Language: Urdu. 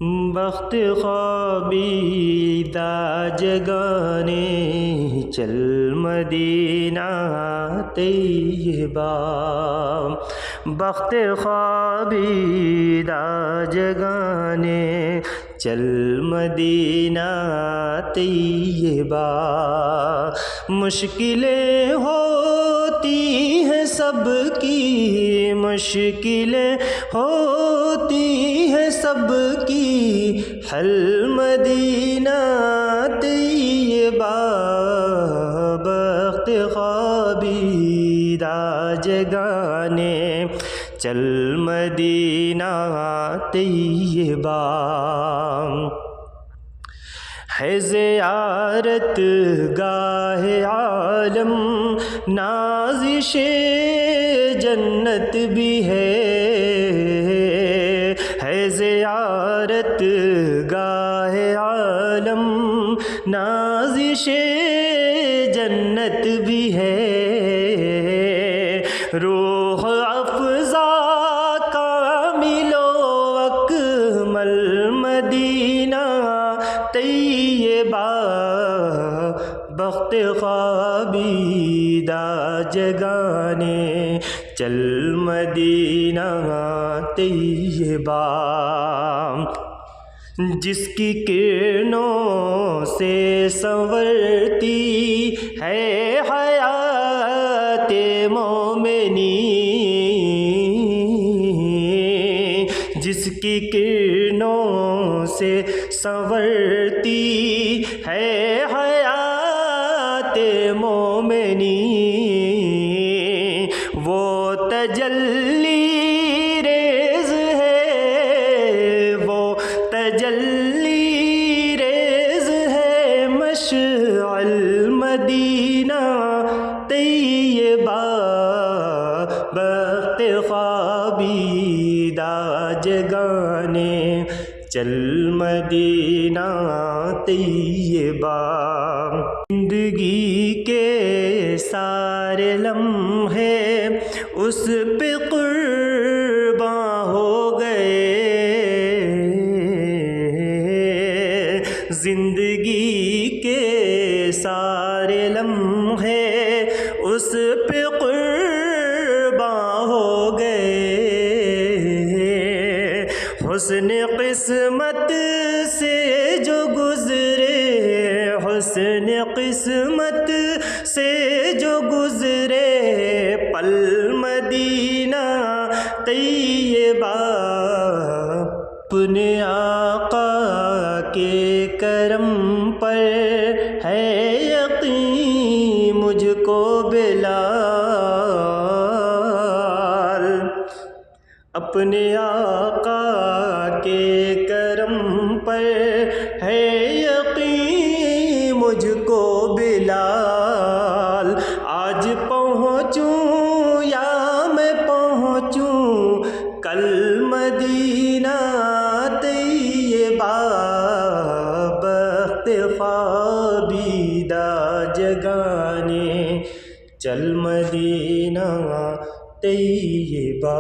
بخت خوابیدہ جگانے چل مدینہ طیبہ، بخت خوابیدہ جگانے چل مدینہ طیبہ، مشکلیں ہوتی ہیں سب کی، مشکلیں ہوتی ہیں سب کی، حل مدینہ طیبہ، بخت خوابیدہ جگانے چل مدینہ طیبہ، ہے زیارت گاہ عالم نازش جنت بھی ہے زیارت گاہ عالم نازش جنت بھی ہے، روح افزا کامل و اکمل مدینہ طیبہ، بخت خوابیدہ جگانے چل مدینہ طیبہ، جس کی کرنوں سے سنورتی ہے حیات مومنی، جس کی کرنوں سے سنورتی ہے حیات مومنی، وہ تجلی ریز ہے، وہ تجلی ریز ہے، مشعل مدینہ طیبہ، بخت خوابیدہ جگانے چل مدینہ طیبہ، زندگی کے سارے لمحے اس پہ قرباں ہو گئے، زندگی کے سارے لمحے اس پہ قرباں ہو گئے، حسن قسمت سے جو گزرے، حسن قسمت سے جو گزرے، پل مدینہ طیبہ، اپنے آقا کے کرم پر ہے یقین مجھ کو بلال، اپنے آقا کے کرم پر ہے یقین مجھ کو بلال، آج پہنچوں یا میں پہنچوں کل مدینہ طیبہ، بخت خوابیدہ جگانے چل مدینہ طیبہ۔